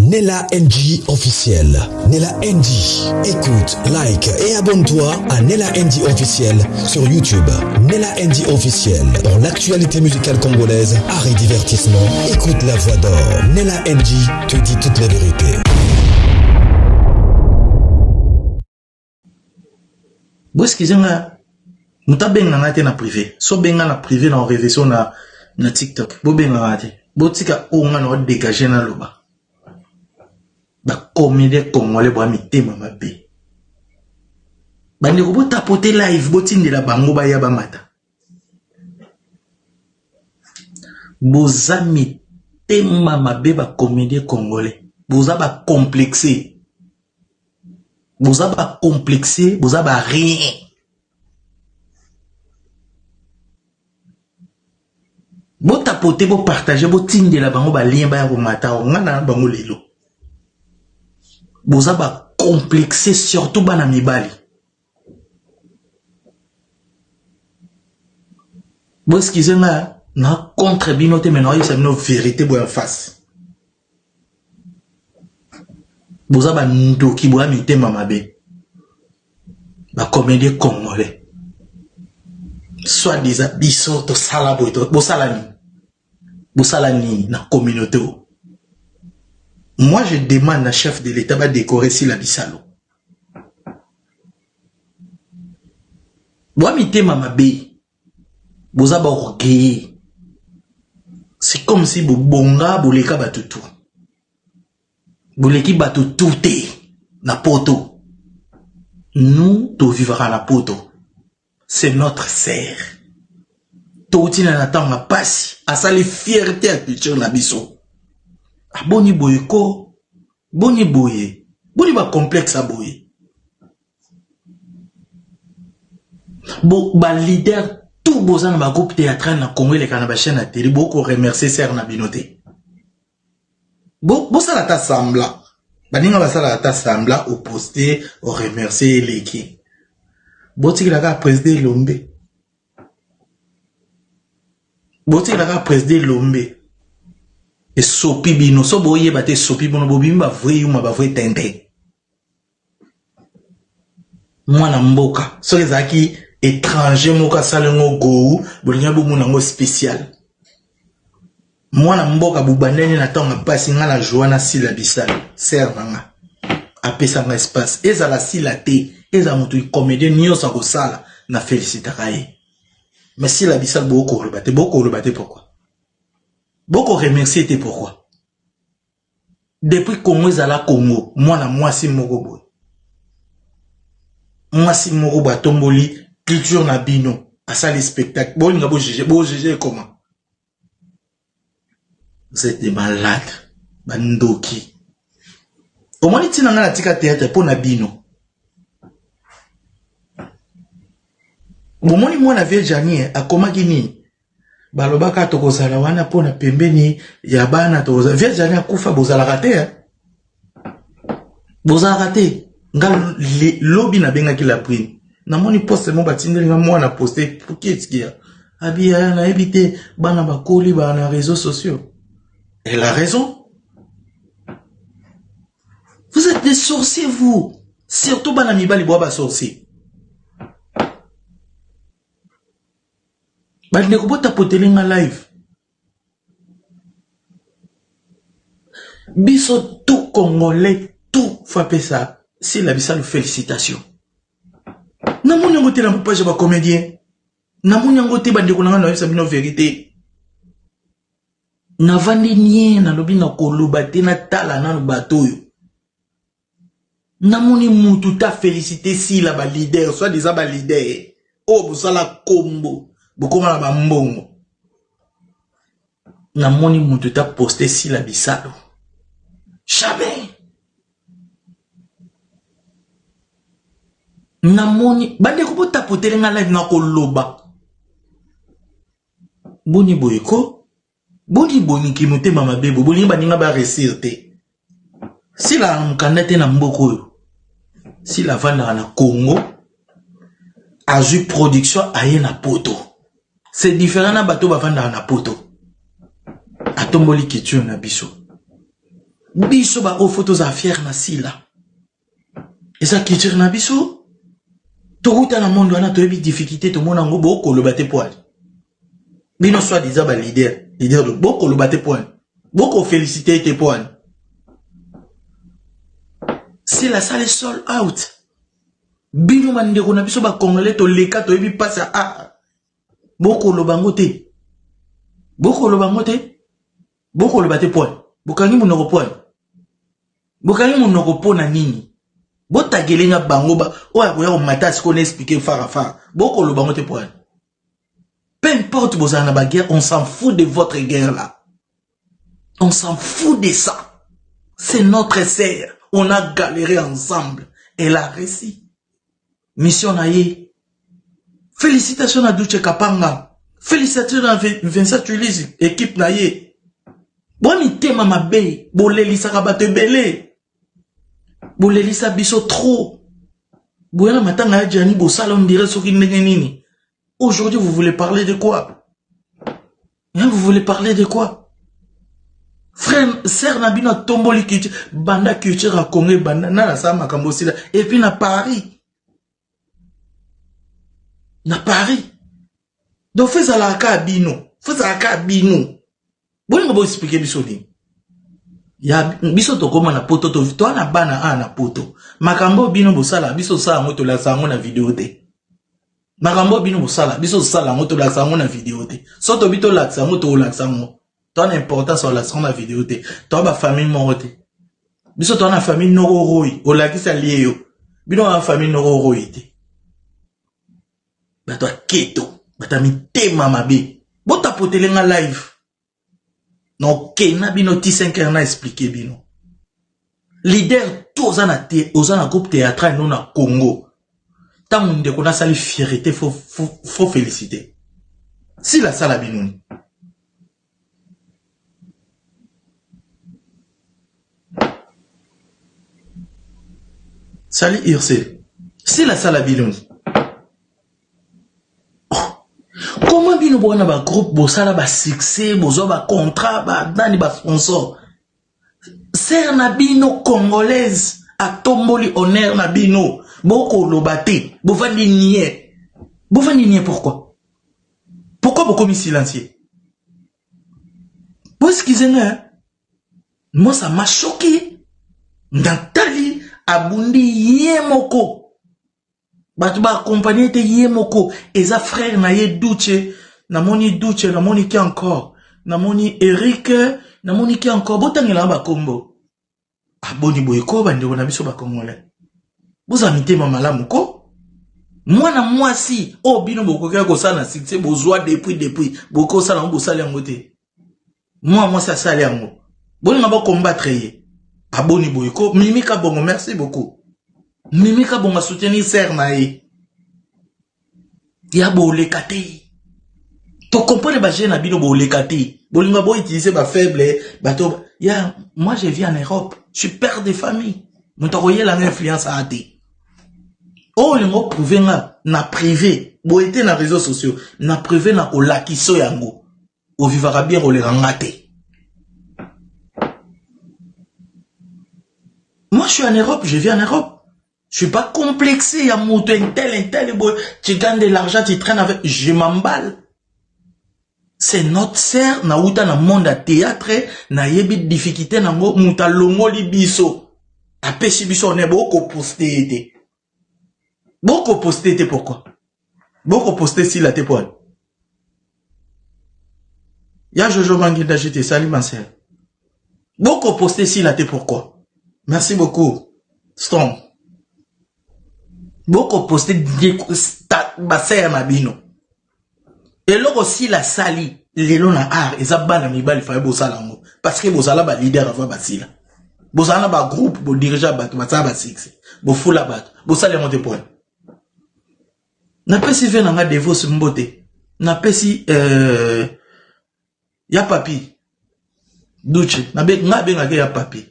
Nella NG officiel. Nella NG. Écoute, like et abonne-toi à Nella NG officiel sur YouTube. Nella NG officiel. Pour l'actualité musicale congolaise, art et divertissement, écoute la voix d'or. Nella NG te dit toute la vérité. Bon, excusez-moi, nous t'avons na privé. So benga na privé na révision na TikTok. Bo benga ngate. Bo tika o nga no dégager na loba. Ba comédie congolais bo mitema mabe. Ba ndeko bo tapoter live bo tindela bango ba ya ba mata. Boza mitema mabe ba comédie congolais. Boza ba complexé. Boza ba complexé, boza ba rien. Bo tapoter, bo partager, bo tindela bango ba lien ba ya mata o ngana bango lelo. Boza ba complexé surtout bana mibali. Bo excusez-moi, na contre binote maintenant il s'est vérité bo en face. Boza ba ndoki bo mitema mabe. Ba comédie congolais. Soit des abyssos to salabo to bo salani na communauté. Moi je demande à chef de l'État de décorer si la bisalo. Bo mitema mabe. Boza ba orgueil. C'est comme si bo bonga boleka batutu. Boleki batutu te na poto. Nous to vivra na poto. C'est notre serre. Touti na natanga pasi. Asa les fierté à culture na biso. A boni boye ko. Boni boye. Boni ba complexe a boye. Ba leader tout boza na ba groupe théâtral na Congo le kanaba chaîne na télé. Boko remercier serre na binoté. Bo sala ta sambla. Baninga ba sala ta sambla au poster au remercier l'équipe. Boti la ka président Lombe. Boti la ka président Lombe. Et sopi bino so boye bate sopi bono bobimba vrai yuma ba vrai tente. Mwana mboka so ezaki étranger moka salengo go bolinga bo munango spécial. Mwana mboka bubandene na tonga pasi nga na joana sila bisal ser nanga. Apesa nga espace ezala sila te. Eza mutu comédien nyosa ko sala na félicita kaye. Mais si la bisal beaucoup le batté pourquoi? Beaucoup remercier te pourquoi? Depuis Congo ezala Congo, moi si moko boy. Moi si moko batomboli culture na bino, asa les spectacles. Bon nga bo juger comment? Vous êtes des malades, bandoki. Au moins tina na tika théâtre pour na bino. Bomoni mwana Virginie akomaki nini balobaka tokozala wana pona pembeni ya bana tokozala Virginie akufa bozala raté ngal lobby na benga ki la prime na moni poste mo batindeli mwana poster pour qui est-ce abia na éviter bana bakoli bana réseaux sociaux. Elle a raison. Vous êtes des sorciers vous, surtout bana mibali boba sorcier. Bah, ne pas tapoter en live. Biso tout congolais, tout fait ça. Si la bisa le félicitations. Namoun yangote la page ba comédien. Namoun yangote ba ndekolanga na sabino vérité. Na vandi nie na lobi na koloba te na tala na bato yo. Namouni mutu ta félicité si la ba leader, soit des ba leader. Oh, bosala combo. Beaucoup na ba mbongo. Na moni mutu ta posté si la bisalo. Jamais. Na moni bande ko ta poter nga live na ko loba. Boni boyko. Boni boni ki muté mama bebo. Boni baninga ba resirte. Si la mkandate na mboko yo. Si la vanda na Congo. Aju production aye na poto. C'est différent na bateau bavanda na poto. Atomboli kitu na biso. biso ba o photos à fier na sila eza culture na biso tokuta na monde wana toyebi difficulté to mona ngo boko lo bate poil bino soit disant ba leader de boko lo bate poil boko féliciter tes poil c'est la salle sold out bino mandeko na biso ba congolais to leka toyebi passe a boko lo bangote boko lo bangote boko lo bate poil bokangi monoko poil bokangi monoko pona nini bota gelenga bango ba oya koya ko matasi ko expliquer fara boko lo bangote poil peu importe bozana ba guerre on s'en fout de votre guerre là on s'en fout de ça c'est notre sœur on a galéré ensemble elle a réussi mission naie félicitations à Duche Kapanga félicitations à Vincent Tulis équipe naie Boni tema mabe, bolelisa kabate belé. Bolelisa biso trop. Boyana matanga ya Gianni Bossala on dirait soki nini. Aujourd'hui vous voulez parler de quoi? Hein, vous voulez parler de quoi? Frère, sœur Nabino tomboli culture, banda culture à Congo, banda na sa makambo sila et puis na Paris. Na Paris. Donc fais ça la ka bino. Fais ça la ka bino. Bon, on va expliquer biso ni. Ya biso to koma na poto to to na bana na poto. Makambo bino bosala biso sala ngoto la sango na vidéo te. Makambo bino bosala biso sala ngoto la sango na vidéo te. Soto bito la sango to la sango. To na importance sur la sango na vidéo te. To ba famille morote. Biso to na famille noro roi, o la kisa lieyo. Bino na famille noro roi te. Ba to keto, ba ta mi tema mabe. Bota potelenga live. Non, Kena bino ti 5 ans na expliqué bino. Leader tout aux groupe théâtral non na Congo. Tant on de connaît sali fierté faut féliciter. Si la salle bino. Sali Irse. Si la salle bino. Comment bino bona ba groupe bosala ba succès bozo ba contrat ba nani ba sponsor ser na bino congolaise a tomboli honneur na bino boko lobate bovandi nier pourquoi beaucoup mis silencieux pour excusez-moi hein? Moi ça m'a choqué Nathalie abundi yemoko Batu ba accompagné te yemoko eza frère na ye Duche namoni ki encore namoni Eric namoni ki encore botangela ba kombo aboni boyeko bande na biso ba congolais boza mitema malamu ko mwana mwasi o bino bokoka ko sana succès bozwa depuis boko sala ngo sala yango te moi ça sala yango boni ngaba combattre ye aboni boyeko mimika bongo merci beaucoup Mimika bonga soutenir sœur nae. Ya bo lekate. To comprendre ba jeune abino bo lekate. Bolinga bo utiliser ba faible bato. Ya moi je vis en Europe, je suis père de famille. Montoye la influence a été. Oh le mot prouver na privé, bo été na réseaux sociaux, na privé na ko lakiso yango. O vivra bien o le rangate. Moi je suis en Europe, je vis en Europe. Je suis pas complexé, il y a mon tel, tu gagnes de l'argent, tu traînes avec, je m'emballe. C'est notre sœur, na outa na monde à théâtre, na yebi difficulté na mo, muta longo li biso. A péchi biso, on est beaucoup posté. Beaucoup posté, pourquoi? Beaucoup posté si la te poil. Ya Jojo Manguinda, je te salue ma sœur. Beaucoup posté si la te pourquoi? Merci beaucoup. Strong. Beaucoup posté basser na bino. Et là aussi la sali, les lona art, et ça bana mi bali fa bosala ngo. Parce que bosala ba leader avant basila. Bosala ba groupe, bo dirigeant ba ba six. Bo fula ba, bosala monte point. Na pesi ve na nga devos mbote. Na pesi ya papi. Duche, na be nga ya papi.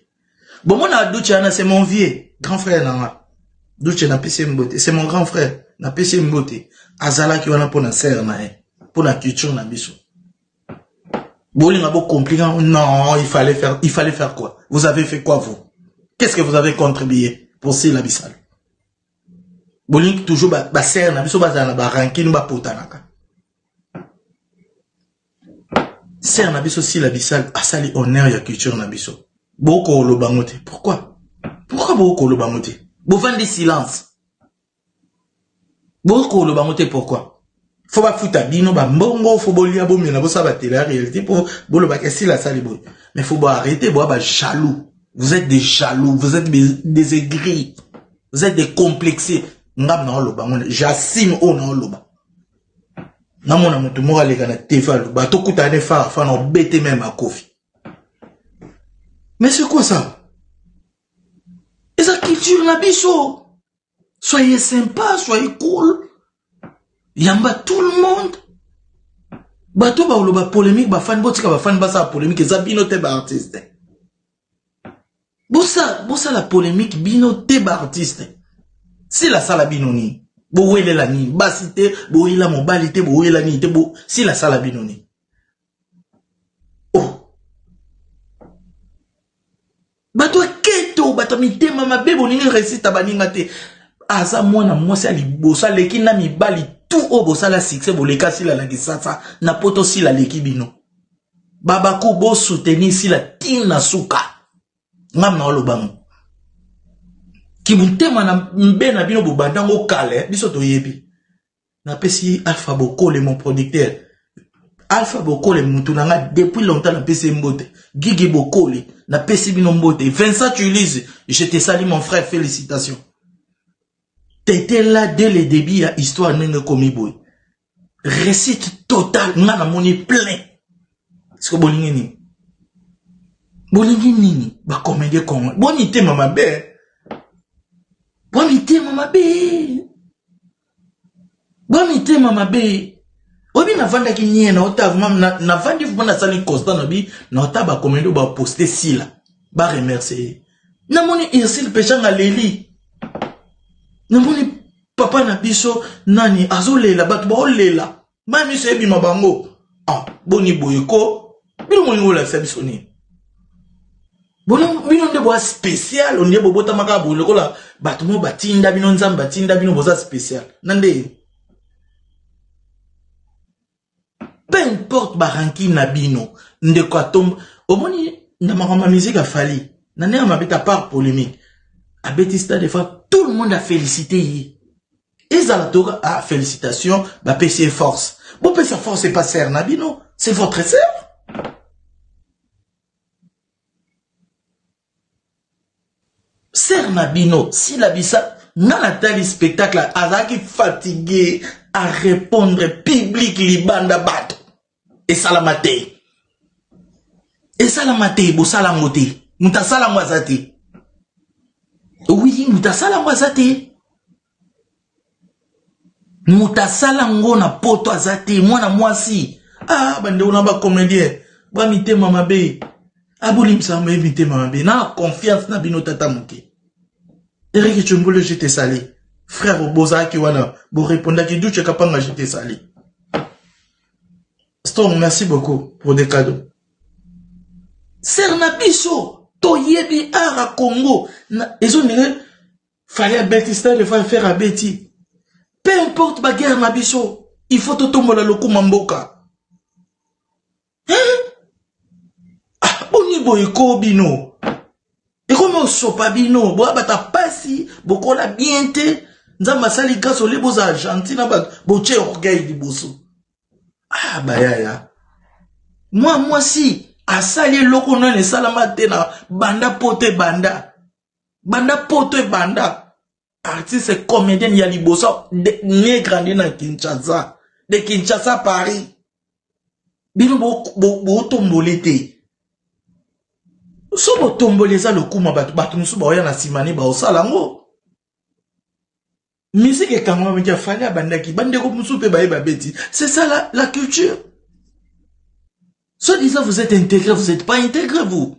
Bon mon a Duche ana c'est mon vieux, grand frère na nga. Duche na pesi mbote, c'est mon grand frère, na pesi mbote. Azala ki wana pona sœur na e, pona culture na biso. Bolinga bo compliqué. Non, il fallait faire quoi? Vous avez fait quoi, vous? Qu'est-ce que vous avez contribué pour Sylla Bissal? Bolinga toujours ba serre na biso bazana ba ranking ba potanaka. Serre na biso Sylla Bissal asali honneur ya culture na biso. Boko lo bangote. Pourquoi? Pourquoi boko lo bangote? Bovandi silence. Boko lo bangote pourquoi? Faut pas foutre bino ba mbongo, faut bolia bo mena bo ça ba télé réalité pour bolo ba kesi la sali boy. Mais faut pas arrêter bo ba jaloux. Vous êtes des jaloux, vous êtes des aigris. Vous êtes des complexés. Ngam na loba mon Jassim o na loba. Na mona mutu mo alega na tefa loba to kutane fa no bête même à Kofi. Mais c'est quoi ça? Et ça culture na biso. Soyez sympa, soyez cool. Yamba tout le monde. Bato ba oloba polémique ba fan botika ba fan ba sa polémique za bino te ba artiste. Bossa la polémique bino te ba artiste. Si la sala binoni. Bo wele la ni basité, bo ila mobilité, bo wele la ni te bo si la sala binoni. Oh. Bato keto bato mitema mabe boninga resita baninga te. Aza mwana mwasi alibosa leki na mibali tout o bosala succès boleka Sylla la gisasa na poto Sylla leki bino. Babako bo soutenir Sylla tina suka. Ngam na olobango. Ki muntema na mbe na bino bobandango kale biso toyebi. Na pesi Alpha Bokole mon producteur. Alpha Bokole mutunanga depuis longtemps na pesi mbote. Gigi Bokole na pesi bino mbote. Vincent Tulise, je te salue mon frère, félicitations. T'étais là dès le début à histoire nenge komi boy. Récite total, ngana moni plein. Est-ce que bolingi ni? Bolingi nini? Ba comédie kongo. Bonité mama bé. Bonité mama bé. Bonité mama bé. Obi na vanda ki nye na ota mam na vandi fu na sali constant na bi na ota ba comédie ba poster Sylla. Ba remercier. Na moni Irsil pechanga leli. Namoni papa na biso nani azolela batu ba olela mami so ebi mabango ah boni boyeko bino moni ngola fa biso ni bono bino nde bo spécial on bo bota maka bo lokola batu mo batinda bino nzamba batinda bino boza spécial nande peu importe ba ranking na bino nde kwa tombe omoni na makama musique afali na ne mabeta par polémique à Betista des fois tout le monde a félicité. Et Zalatora a félicitations, bah PC force. Bon PC force c'est pas Serre Nabino, c'est votre sœur. Serre Nabino, si la bissa n'a la tali spectacle à qui fatigué à répondre public libanda bato. Et salamate. Et salamate, bo salamote. Muta salamwazate. Oui, mutasala ngwazate. Mutasala ngona poto azate. Mwana mwasi. Ah, bande unaba comédien. Ba mite mama be. Abuli msame mite mama be. Na confiance na bino tata muke. Eric Chungolo, je te salue. Frère Oboza ki wana. Bo répondre ki douche kapanga je te salue. Storm, merci beaucoup pour des cadeaux. Sernabiso. Toyebi ara Congo. Ils ont fallait à Betista de faire à Betty. Peu importe ma guerre na biso. Il faut tomber la loco mamboka. Hein? Ah, boni boyko bino. Et comment sopa bino? Boa bata pasi. Boko la biente. Nzamba sali gaso le boza Argentina ba. Boche orgueil di boso. Ah, bayaya. Moi si. Asali loko nane salamate na banda pote banda. Banda pote banda. Artiste comédien ya liboso ne grandi na Kinshasa. De Kinshasa Paris. Bino bo tombolete. So bo tomboleza le kuma batu musu ba oya na simani ba osala ngo. Musique et quand on a fallu banda ki bande ko musu pe ba beti. C'est ça la culture. Soit disant vous êtes intégré, vous n'êtes pas intégré, vous.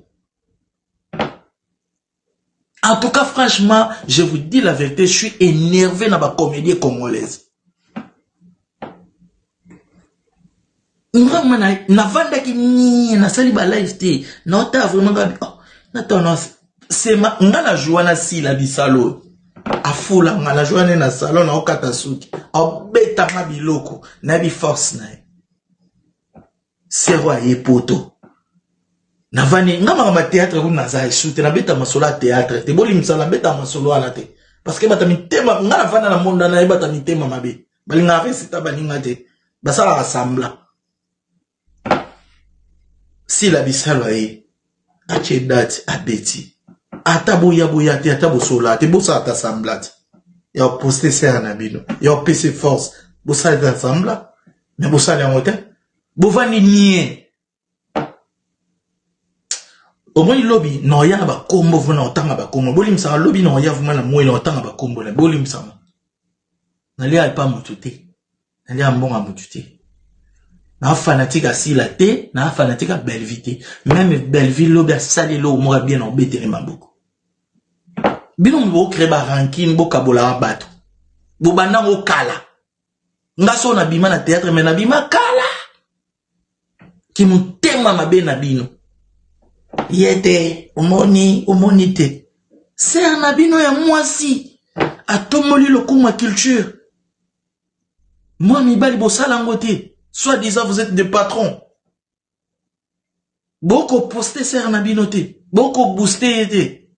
En tout cas, franchement, je vous dis la vérité, je suis énervé dans ma comédie congolaise. Nga na vanda ki ni na sali ba live te. Na ota vraiment gabi. Oh, na tono c'est nga na joie na si la bisalo. A fula nga la joie na salon na okata suki. A beta ma biloko na bi force na. C'est roi et poto. Na vani nga ma théâtre ko na za esute na beta masola théâtre. Te boli msala beta masolo ala te. Parce que bata mitema nga na vanda na monde na bata mitema mabe. Bali nga resita balinga te. Basala rassembla. Si la bisalo e ache date abeti atabo ya boyate atabo sola te bosa atassemblate ya poster ça na bino ya PC force bosa atassemblate mais bosa le ngote bovani nie au moins lobby no ya ba kombo vona otanga ba kombo bolimsa lobby no ya vuma na moyo otanga ba kombo na bolimsa na lia pas mututé na lia mbonga mututé. Na fanatique à Sila T, na fanatique à Belleville. Même Belleville, l'obé salé l'eau, moi bien en bété ma beaucoup. Bino mbo kreba rankin, bo kabola bato. Bo banda o kala. Nga so na bima na théâtre, mais na bima kala. Ki mutema mabe na bino. Yete, omoni te. C'est na bino ya mwasi. Atomoli lo kuma culture. Moi mi bali bo salangote. Soit disant vous êtes des patrons. Beaucoup posté ser na binoté. Beaucoup boosté été.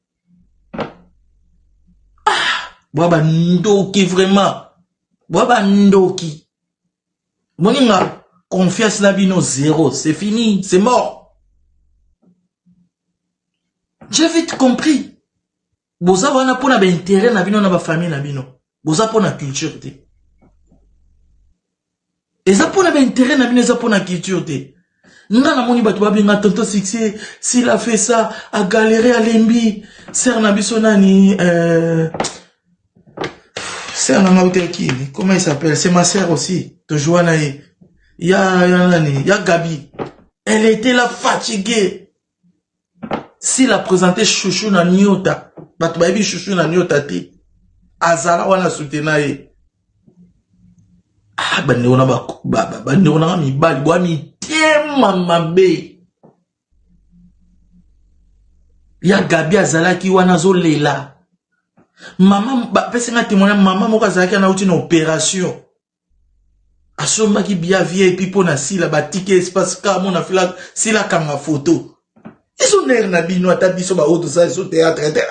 Ah! Baba ndoki vraiment. Baba ndoki. Moninga, confiance na bino zéro. C'est fini. C'est mort. J'ai vite compris. Boza wana pona ba intérêt na bino na ba famille na bino. Boza pona culture té. Et ça pour intérêt na bino ça pour la culture te. Nga na moni batu babinga tonto succès s'il a fait ça à galérer à Lembi ser na biso nani ser na ngauté qui comment il s'appelle c'est ma sœur aussi to Joana ya Gabi elle était là fatiguée s'il a présenté chouchou na nyota batu babi chouchou na nyota te azala wana soutenaye. Ah, bande on a mi bali, boa mi tema mabe. Ya Gabi azalaki wana zo lela. Maman, pese nga témoignage, maman moka azalaki na uti na opération. Asomba ki bia vie pipo na sila, ba tike espace kamo na fila, sila kanga photo. Ils ont l'air na bino, ata biso ba auto sa, ils ont théâtre, etc.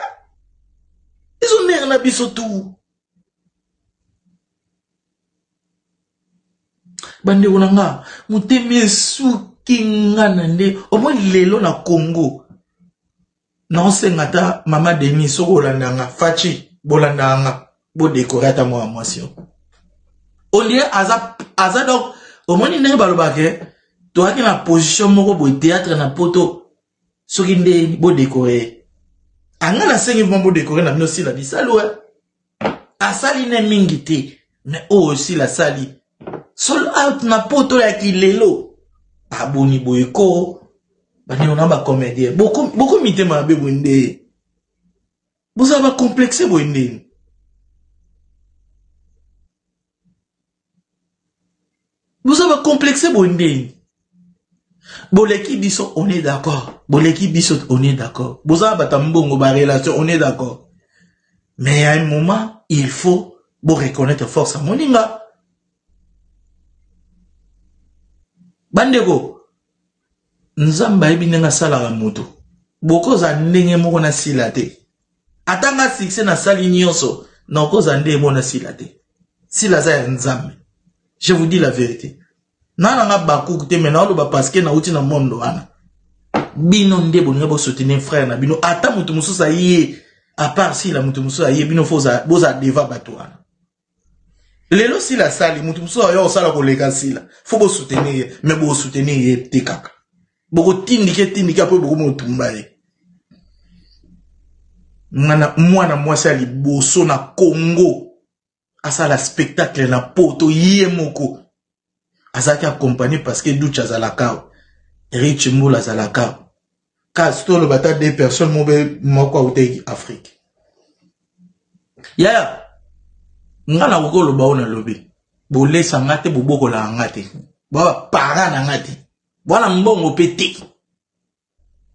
Ils ont l'air na biso tout. Bande onanga muteme suki ngana nde au moins lelo na Congo na sengata mama Denis soko landanga fachi bolandanga bo décorata moi motion au lieu aza donc au moins ndenge balobake to aki na position moko bo théâtre na poto soki nde bo décorer anga na sengi bo décorer na bino sila bisalo asali ne mingi te mais aussi la sali sol out na poto ya kilelo aboni boyeko bani on a ba comédien beaucoup mitema be bonde vous avez complexé bonde vous avez complexé bonde boleki biso on est d'accord boleki biso on est d'accord vous avez batambongo ba relation on est d'accord mais à un moment il faut vous reconnaître force à moninga. Bandego nzamba ebi nenga sala la moto boko za ndenge moko na silate atanga succès na sali nyonso na koza ndenge moko na silate sila za nzambe je vous dis la vérité na nga baku te mena oloba parce que na uti na mondo wana bino ndebo ngabo soutenir frère na bino ata mutu mususa yé à part si la mutu mususa yé bino foza boza deva batwana. Lelo si la sali, mutu mso yo sala ko lega sila. Faut bo soutenir, mais bo soutenir te kaka. Boko tindike apo boko mo tumbaye. Mwana mwasi ali boso na Congo. Asala spectacle na poto yé moko. Azaki accompagné parce que Doucha zalakao. Rich Mboula zalakao. Kasto le bata des personnes moko aute Afrique. Yaya. Nga na woko lo baona lobi. Bole sangate boboko la ngate. Baba para na ngati. Bwana mbongo pété.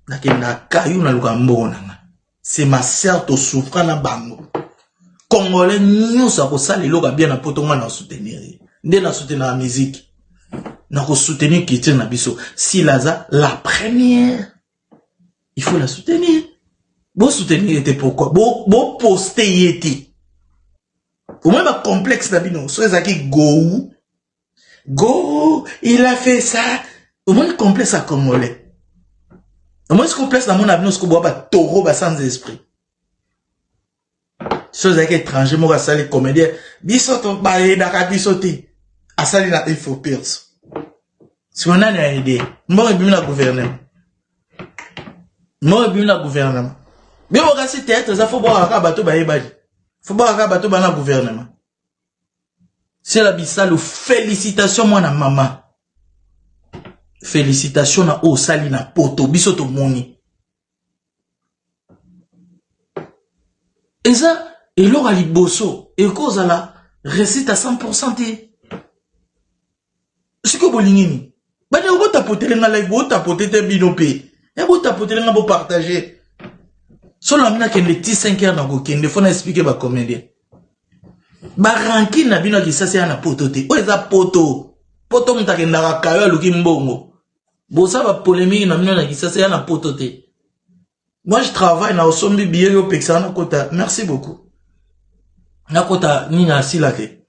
Nakenda kayu na luka mbongo nanga. C'est ma sœur to souffrant na bango. Congolais nyonso ko sala loka bien na poto nga na soutenir. Nde na soutenir la musique. Na ko soutenir culture na biso. Si laza la première. Il faut la soutenir. Bon soutenir était pourquoi? Bon poster yeti. Au moins ma complexe na bino. So ezaki Go, il a fait ça. Au moins complexe à Congolais. Au moins complexe dans mon avenir, ce que bois taureau sans esprit. Chose avec étranger, moi sali comédien. Bisoto baé daka bisoté. A sali na info pierce. Si on a une idée, moi et bien la gouvernement. Moi et bien la gouvernement. Mais on va citer théâtre, ça faut boire à bateau baé baji. Faut boire à bateau bana gouvernement. C'est la bisalo, félicitations moi na maman. Félicitations na o sali na poto, bisoto moni. Et ça, et l'or à liboso, et cause à la récite à 100%. Ce que vous voulez, bah, vous tapotez les live, vous tapotez les binopé, et vous tapotez les vous partager. Solo amina ken les petits 5 heures dans go ken, des fois on expliquer ba comédien. Ba ranki na bino ki ça c'est na poto te. O eza poto. Poto mutake ndaka kayo luki mbongo. Bo ça va polémique na bino na ki ça c'est na poto te. Moi je travaille na osombi biye yo peksa na kota. Merci beaucoup. Na kota ni na sila te.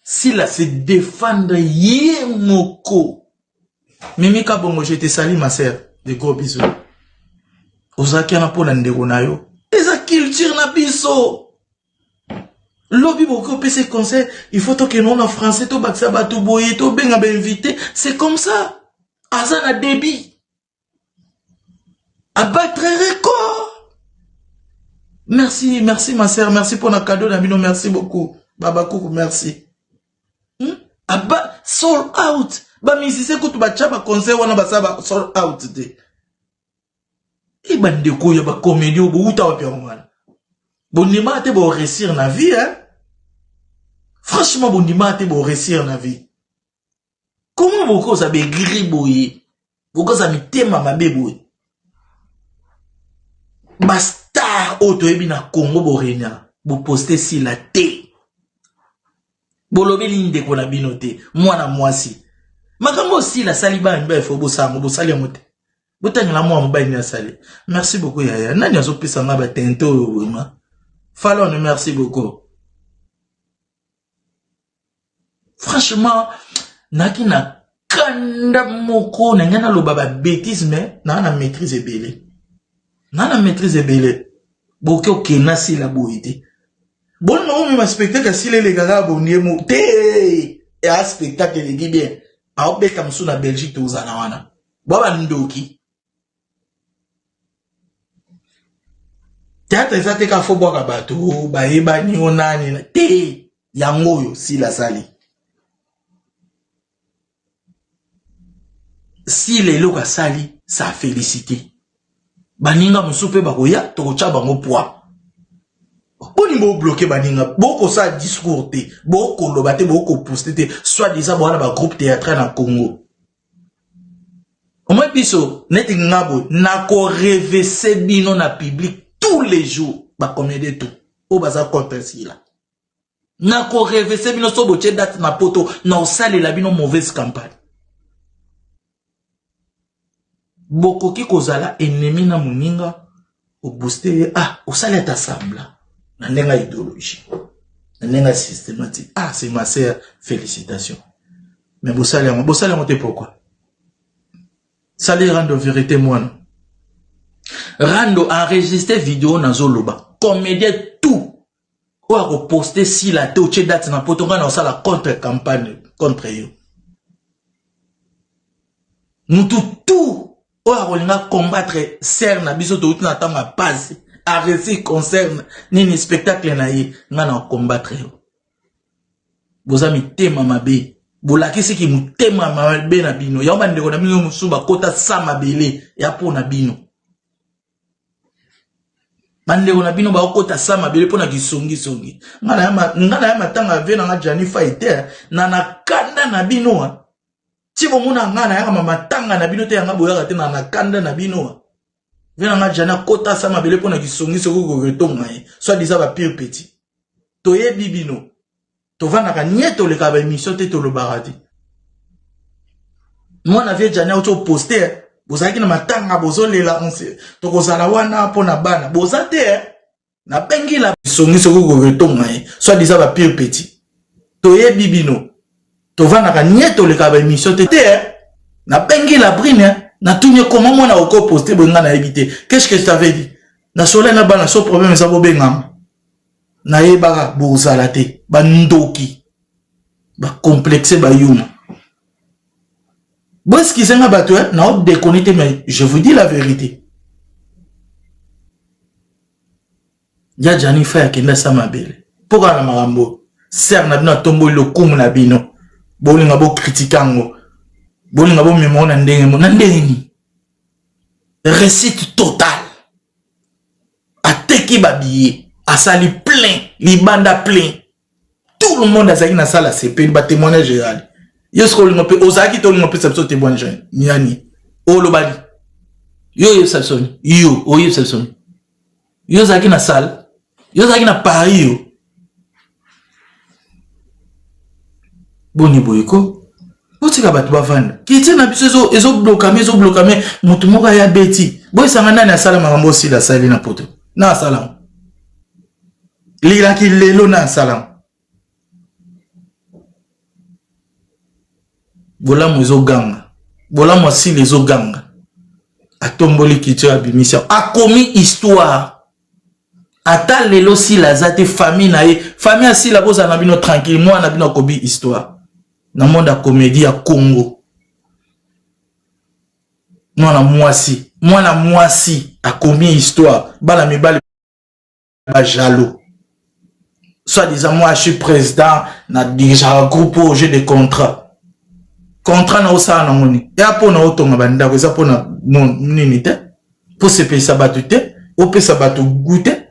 Sila se défendre yé moko. Mimika bongo je te salue ma sœur. De gros bisous. Ozaki na pona ndeko na yo. Eza culture na biso. Lobby beaucoup PC conseil, il faut que non en français to baksa batou boye to benga be invité, c'est comme ça. Azana débit. Abattre record. Merci ma sœur, merci pour le cadeau d'amino, merci beaucoup. Baba Koukou, merci. Aba sold out. Ba musicien ko to ba chaba conseil wana ba saba sold out de. Et bandeko ya ba comédie au bout ta wapi ngwana. Bondima te bo réussir na vie hein. Franchement bondima te bo réussir na vie. Comment boko ça be griboyer? Boko ça mi tema mabe boy. Basta auto ebi na Congo bo renya. Bo poster si la té. Bolobi ligne de ko na binote. Mwana mwasi. Makambo si la saliba mbe fo bo sango bo sali mote. Botangela moi mobali na sali. Merci beaucoup yaya. Nani azopisa ngaba tento vraiment. Fallon, merci beaucoup. Franchement, naki na kanda moko na ngana lo baba bêtise mais na maîtrise ebele. Na maîtrise ebele. Boke okena si la boité. Bon non mais spectacle si les gars bonnier mo te et un spectacle les dit bien. A obeka msu na Belgique to uzana wana. Baba ndoki. Théâtre ça te ka fo boka bato ba eba ni onani te yango yo si la sali. Si les loka sali ça félicité. Baninga musupe bakoya to cha bango poa. Boni bo bloquer baninga boko sa discours te boko loba te boko poster te soit déjà bona ba groupe théâtral na Congo. Au moins biso net ngabo na ko revese bino na public tous les jours, ba comédie tout. O baza contre si là. Na ko revese bino so boche date na poto, na osale la bino mauvaise campagne. Boko ki kozala ennemi na muninga, o booster, osale ta sembla. Na nenga idéologie. Na nenga systématique. C'est ma sœur, félicitations. Mais bosale monte pourquoi? Ça les rendre vérité moi non. Rando enregistré vidéo na zoloba. Comédien tout. Ou a reposter si la théoche date na potonga na la contre-campagne contre eux. Nous tout. Ou a relinga combattre serre na biso to na tanga passe. Arrêter concerne ni spectacle na ye. Nga combattre eux. Bozami tema mabe. Bolakisi ki mutema mabe na bino. Ya ba ndeko na bino musuba kota sama bele. Ya po na bino. Mandeko na bino ba okota sama bele pona kisongi. Ngana ya matanga ve na Jani Fighter na kanda na bino. ti bomona nga na yaka matanga na bino te yanga boyaka te na kanda na bino vena nga jana kota sa mabele pona kisongi soko retonga soit disa ba pire petit toyebi bino tovanda ka nieto le ka ba émission te to lo barati moi na vie jana auto poster bozaki na matanga bozolela onse to kozala wana pona bana bozate na bengi la kisongi soko retonga soit disa ba pire petit toyebi bino tovanda ka nieto le ka ba émission te na bengi la brine na tout comment moi na oko poster bonga na éviter qu'est-ce que je t'avais dit na soleil na bana so problème ça bo bengam na yeba bozala te ba ndoki ba complexé ba yuma bon ce qui s'est battu na on déconnecté mais je vous dis la vérité ya jani fa kenda sa mabele pourquoi na marambo ser na bino tombo le kumu na bino bolinga bo critiquango bolinga bo memo na ndenge ni récite total ateki babiye asali plein libanda plein tout le monde azaki na sala CP ba témoignage général yesko olinga pe ozaki to olinga pe ça témoignage niani olobali yo sabsoni yo sabsoni yo zaki na sala yo zaki na Paris yo boni boyko otika batu bavanda kiti na biso ezo blokame mutu moko ya beti boy sanga nani asala makambo si la sali na poto na salam lila ki lelo na salam bola ezo ganga bola mwasi lezo ganga atomboli kiti ya bimisa akomi histoire ata lelo si la zate famille na ye famille si la boza na bino tranquille moi na bino kobi histoire na monde ya comédie ya Congo mwana mwasi akomi histoire bala mibali ba jaloux soit disant moi je suis président na déjà groupe au jeu de contrat na osana ngoni ya pona otonga banda ko za pona nini te pour se payer sa batute au pesa batu goûter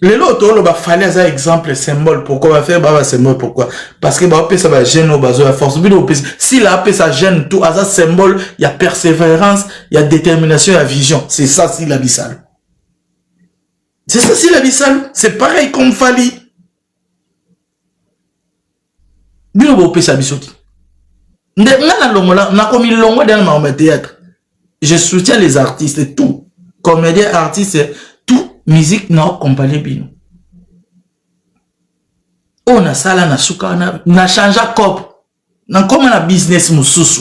les autres on va faire ça exemple symbole pourquoi va faire bah symbole pourquoi parce que bah on peut ça va gêne au besoin force si la paix ça gêne tout à ça symbole il y a persévérance il y a détermination il y a vision c'est ça si la bissale c'est ça si la bissale c'est pareil comme Fali bien on peut ça bisoti na longola na comme il longo dans ma théâtre je soutiens les artistes tout comédien artiste musique na compagnie bino on a sala na suka na changea cop na comme na business mususu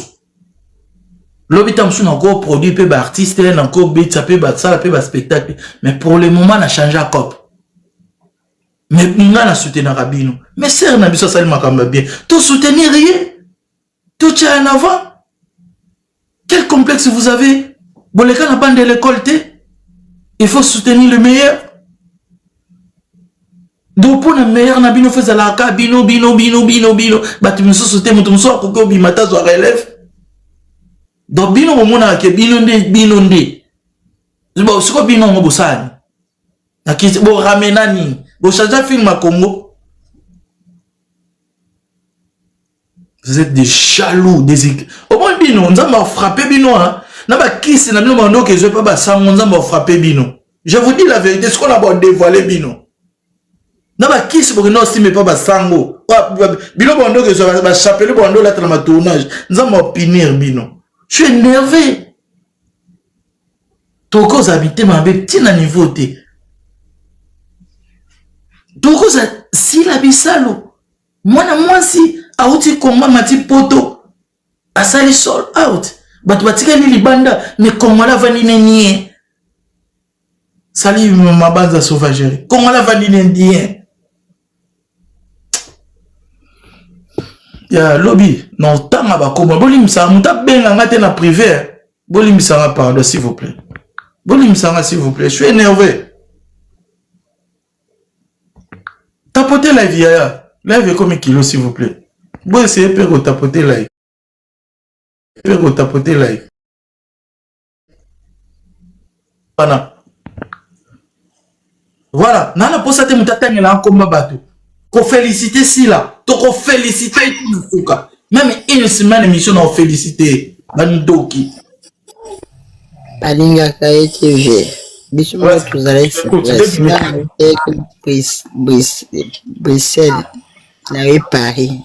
lobita musu na ko produit pe ba artiste na ko beat ça pe ba sala pe ba spectacle mais pour le moment na changea cop mais nga na soutenir bino mais c'est na biso sali makamba bien tout soutenir rien tout tient en avant quel complexe vous avez boleka na bande de l'école té. Il faut soutenir le meilleur. Donc pour le meilleur, na bino fait la ka bino. Batu muso soutenir mutu muso akoko bimata zo relève. Donc bino mona ke bino nde. Bo siko bino ngo bosani. Na ki bo ramenani. Bo changer film à Congo. Vous êtes des jaloux, des au moins bino, on va frapper bino hein. Na ba kisi na bino bando que je peux pas sango nzamba frapper bino. Je vous dis la vérité, ce qu'on a pas dévoilé bino. Na ba kisi pour que non si mais pas ba sango. Bino bando que je va chapeler bando là dans ma tournage. Nzamba pinir bino. Je suis énervé. Toko habiter ma be tina niveau té. Toko si la bisalo. Moi si auti komba mati poto. Asali sold out. Batu batika li libanda mais Kongola vanine nie sali mabanza sauvagerie Kongola vanine nie ya lobby non tanga ba koma bolimisa muta benga ngate na privé bolimisa pardon s'il vous plaît bolimisa s'il vous plaît je suis énervé tapotez la vie ya lève comme kilo s'il vous plaît bon essayez de tapoter la Pero tapoter live. Voilà. Nana posa te mutata ngela komba bato. Ko féliciter si là. To ko féliciter tout souka. Même une semaine émission on félicité. Bandoki. Balinga KTV. Biso mo tuzala Bruxelles na Paris.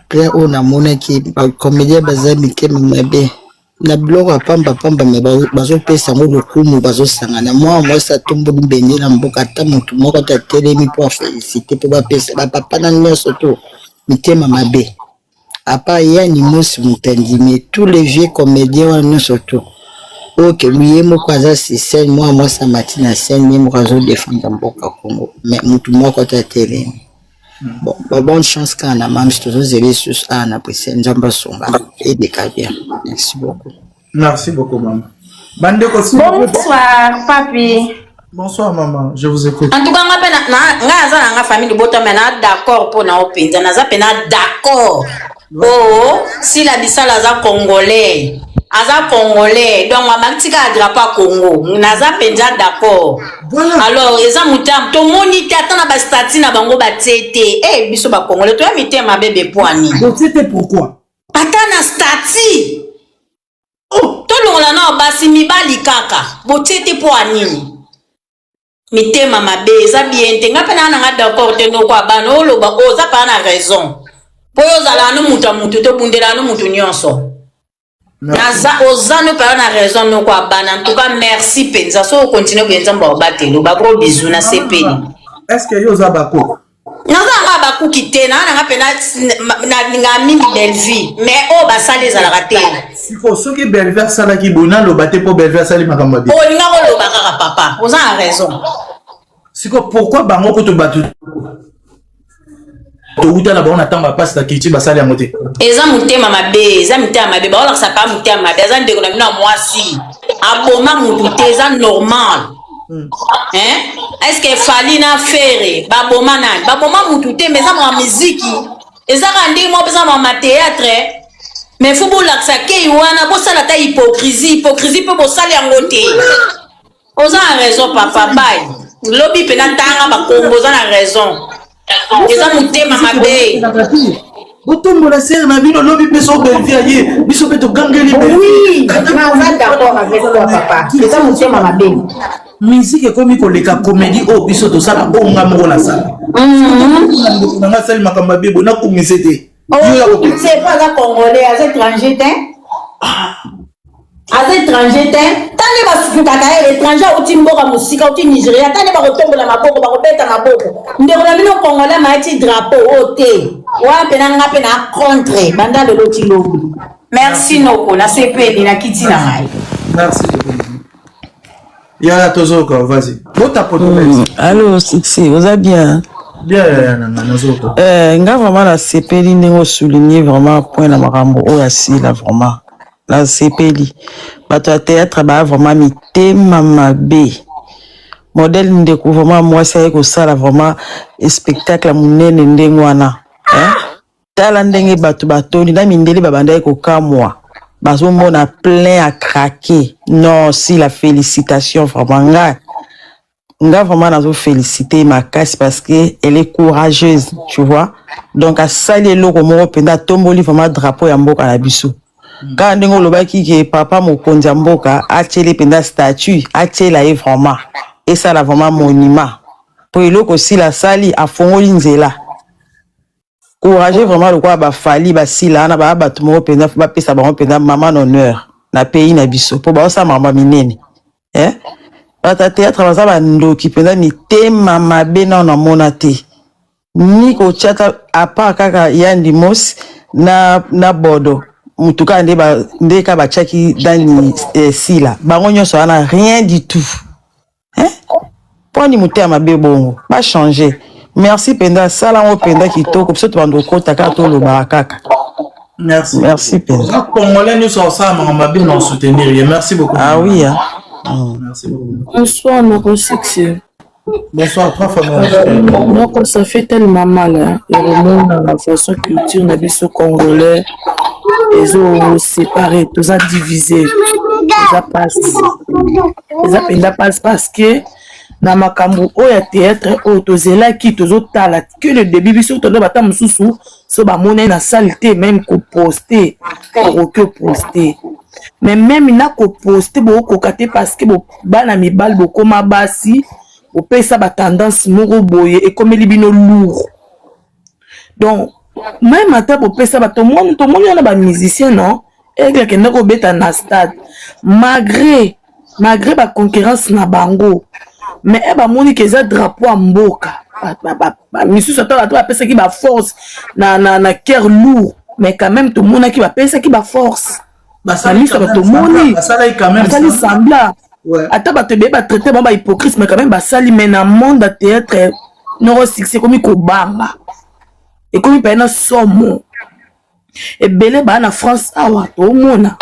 Père on a mona ki comédien bazami ke mabe. Na blog pamba me bazo pesa ngo lokumu bazo sangana moi ça tombe mbeni na mboka ta mutu moko ta telemi pour féliciter pour ba pesa ba papa na nyonso to mitema mabe. Apa yani mosi mutendi mais tous les vieux comédiens wana surtout. Ok, lui mo kwaza si scène moi ça matina scène même razo défendre mboka Congo mais mutu moko ta telemi. Bon, bonne chance quand on a même toujours zélé sur ça on a pris c'est njamba songa et des bien. Merci beaucoup. Merci beaucoup maman. Bonsoir papi. Bonsoir maman, je vous écoute. En tout cas nga famille bota mena d'accord pour na openza na za pena d'accord. Oh, si la bisala za congolais. Aza congolais donc mamaktika drapeau Congo. Na za penza d'accord. Voilà. Alors, eza mutam to monite atana ba stati na bango ba tete. Eh biso ba congolais to mitema bébé poani. Ba tete pourquoi? Atana stati. Oh, to longola na basi mibali kaka. Bo tete poani. Mitema mabe eza bien te nga pena na d'accord te no kwa bana oloba oza pa na raison. Po yozala no mutu to bundela no mutu nyonso. Naza ozano pa na raison no kwa bana en tout cas merci penza so continue benza mba batelo ba gros bisous na sepeli. Est-ce que yoza bako? Naza nga baku kitena na pena na nga mini belle vie mais o ba sale za la raté. Siko soki Belver sala ki bona lo baté po Belver sali makamba bi. O linga ko lo ba kaka papa oza a raison. Siko pourquoi bango ko to batu to uta na bona tamba passe ta kiti basali amote. Eza mutema mabe, eza mutema mabe, ba ola saka mutema mabe, eza ndeko na mina mwasi. Aboma mutu te eza normal. Hein? Est-ce que fali na faire ba boma na, ba boma mutu te mais eza mo musique. Eza randi mo pesa mo théâtre. Mais faut bo laksa ke wana bo sala ta hypocrisie pe bo sala yango te. Oza raison papa bye. Lobi pena tanga ba komboza na raison. Eza mutema mabe. Botombo la serre na bino lobi peso belvia ye biso peto gangeli be. Oui, on est d'accord avec toi papa. Eza mutema mabe. Musique comme koleka comédie o biso to sala o ngamo na sala. Na sala makamba be bona kumisete. C'est pas un congolais, à étranger à étranger tani basukaka étranger au timboka musika au Nigeria tani ba kotombola maboko ba kobeta maboko ndeko na bino congolais maiti drapeau ote wa pena nga pena contre banda de lotilobi. Merci noko na sepeli na kiti na mai. Merci ya tozoko vas-y bota poto. Allô succès vous allez bien? Bien nazoko nga vraiment la sepeli ndenge souligner vraiment point na makambo o yasi la vraiment la sepeli bato ya théâtre ba vraiment mitema mabe modèle ndeko vraiment moi ça ko sala vraiment spectacle munene ndenge wana tala ndenge bato batoni na mindeli babanda ko kamwa bazo mona plein à craquer. Non si la félicitation vraiment nga vraiment nazo féliciter ma casse parce que elle est courageuse tu vois donc à sali eloko moko penda tomboli vraiment drapeau ya mboka na biso. Quand ndenge lobaki ke papa mokonzi ya mboka ateli penda statue atela e vraiment et ça la vraiment monument pour eloko si la sali afongoli nzela courageux vraiment le quoi ba fali ba sila na ba bato moko penda ba pesa ba penda maman honneur na pays na biso pour ba sa mama minene bata théâtre baza bandoki penda mitema mabe na mona te ni ko chata apa kaka yandi mos na bodo mutuka nde ka bachaki dani sila bango nyonso ana rien du tout poni mutema mabe bongo ba changer. Merci penda sala o penda kitoko biso to bando kota ka to lo barakaka. Merci penda congolais nous sommes ça mabe non soutenir. Merci beaucoup. Ah oui Merci beaucoup. Bonsoir, Noko Succès. Bonsoir, trois fois. Noko, ça fait tellement mal. Et le monde, la façon culture, on a vu ce Congolais. Ils ont séparé, tout ça divisé. Ils ont passé parce que na makambo oyo ya théâtre oyo tozelaki tozotala que le début biso tondo bata mosusu so bamona na salle te même koposte okoki oposte mais même na koposte bokoka te parce que bana mibali bokoma basi bopesa batendance moko boye ekomeli bino lourd donc même ata bopesa tomoni wana bamusicien non egle akenda kobeta na stade malgré baconquérance na bango mais bamoni ke eza drapeau ya mboka misusu ata bato bapesaki baforce na cœur lourd mais quand même tomonaki bapesaki baforce bamiso batomoni basali sembla ata bato ebeye batraité bango bahypocrite mais quand même basali mais na monde ya théâtre noko succès ekomi kobanga ekomi paye na somo ebele baa na France awa tomona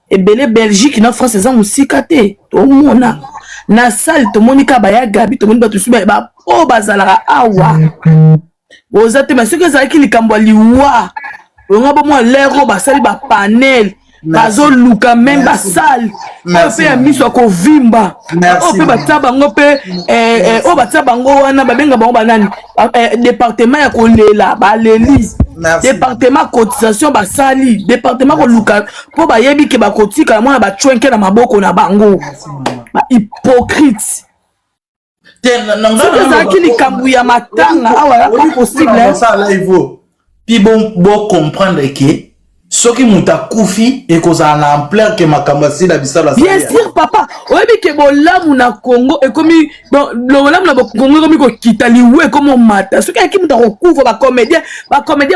ebele Belgique na France eza mosika te tomona na salle tomoni ka baya gabi tomoni bato suba o bazalaka awa boza te mais soki ezalaki likambo ya liwa onga bomo lero basali bapanel bazoluka même basale oyo mpe ya miso ya kovimba oyo mpe batia bango mpe oyo batia bango wana babenga bango banani département ya kolela baleli département cotisation basali département koluka mpo bayebi ke bakotikala mwana bachwenke na maboko na bango bahypocrite soki ezalaki likambo ya matanga awa yaka possible puis bon comprendre que soki muta kufi ekozala na ampleur ke makambo asila bisala bien sûr papa oyebi ke bolamu na Congo ekomi bolamu na Congo ekomi kokita liwa ekomi omata soki ayaki muta kokufa bacomédien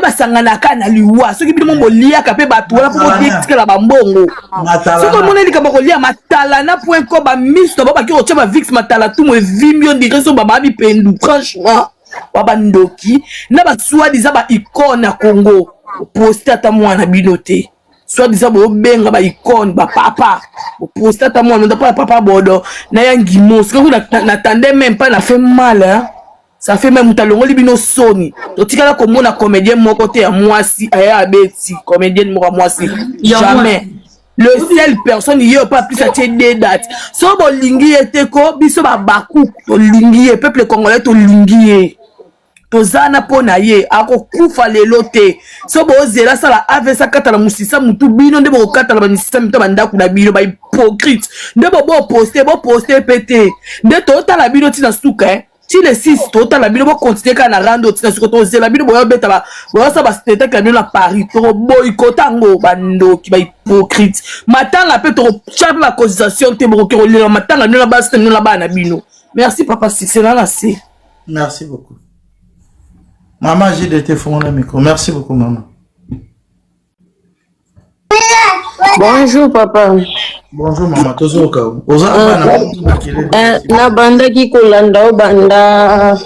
basanganaka na liwa soki bino mo boliaka mpe bato wana mpo botikela bambongo soki omona likambo kolia matala na point ko bamiso na bo baki kotia bavix matala tumo evimbi on dirait so babaa bipendu franchement wabandoki na baswadiza baicone na Congo poste ata mwana bino te soi-disant bobenga baicone bapapa poste ata mwana ndapa papa bodo na yangi mos ko n'attendait même pas na fait mal hein ça fait même talongoli bino soni to tikala komona comédien moko te ya mwasi aya abeti comédienne moko mwasi jamais le seul personne hier pas plus à des dates so bolingi ete ko biso babaku to lingi peuple congolais to lingi tozana pona ye akokufa lelo te so bozela sala avesa katala musisa mutu bino nde bokatala banisisa mito bandaku na bino ba hypocrite nde bo poster pété nde totala bino tina suka ti le 6 totala bino bo continuer kana rando tina suka tozela bino boyo beta ba boyo sa ba spectacle bino na Paris to boykotango bandoki ba hypocrite matanga pe to chape la causation te boko ko le matanga bino na base bino na bana bino merci papa c'est là là c'est merci beaucoup. Maman, j'ai été fourni le micro. Merci beaucoup, maman. Bonjour, papa. Bonjour, maman. Toujours au cas où. Na banda ki kolanda banda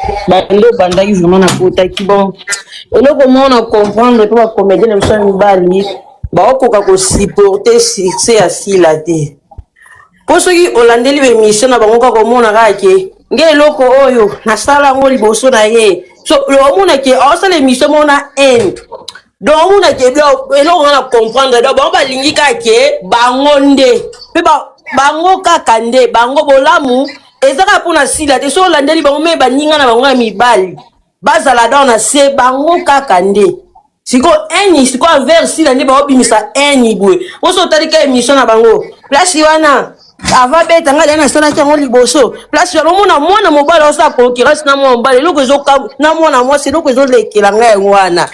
ki vraiment na kota ki bon. Et là comment on comprendre que la comédien ne soit mibali ba okoka ko supporter succès assis la té. Pour ceux qui holandais les émissions na bango ko mona ka ke ngeloko oyo na sala ngo liboso na ye. So, le monde qui a l'émission, on a un. Donc, on a qui est là, on a comprendre. Donc, on va l'indiquer que bangonde, bango kakande, bango bolamu, et ça pour la sila. Te so landeli bango me baninga na bango mi bal. Bazala dans se bango kakande. Siko eni, siko vers sila ne ba obimisa eni bwe. On so talika émission na bango. Place wana. Ava beta nga na sala ki ngoli boso place ya mona mwana mobala osa concurrence na mobala loko zo na mwana mwasi loko zo lekela nga ngwana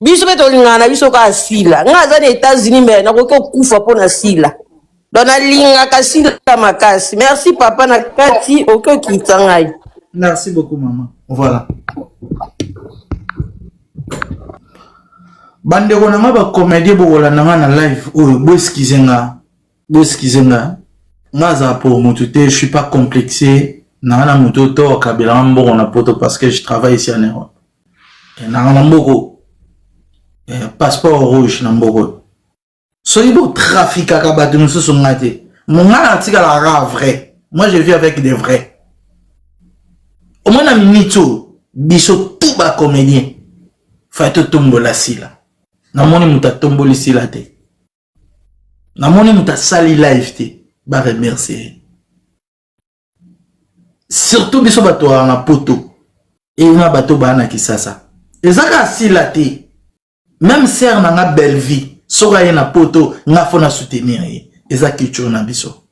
biso beto lingana biso ka sila nga za na États-Unis mais na ko kufa pona sila dona linga ka sila makasi merci papa na kati oko kitangai. Merci beaucoup maman. Voilà. Bande ko na ba comédie bokola na live oyo bo skizenga Naza pour je suis pas complexé. Nana mutoto kabila mboko na poto parce que je travaille ici en Europe. Et nana mboko passeport rouge na mboko. So ibo trafic à kabatu nous sont ngate. Mon ngana tika la vrai. Moi je vis avec des vrais. Au moins na minito biso tout ba comédien. Fa to tombo la sila. Na moni muta tombo li sila te. Na moni muta sali live te. Bah remercier. surtout biso bato na poto et na bato bana kisasa ezaka sila te même sœur na nga belle vie soka ye na poto nga fona soutenir ye eza culture na biso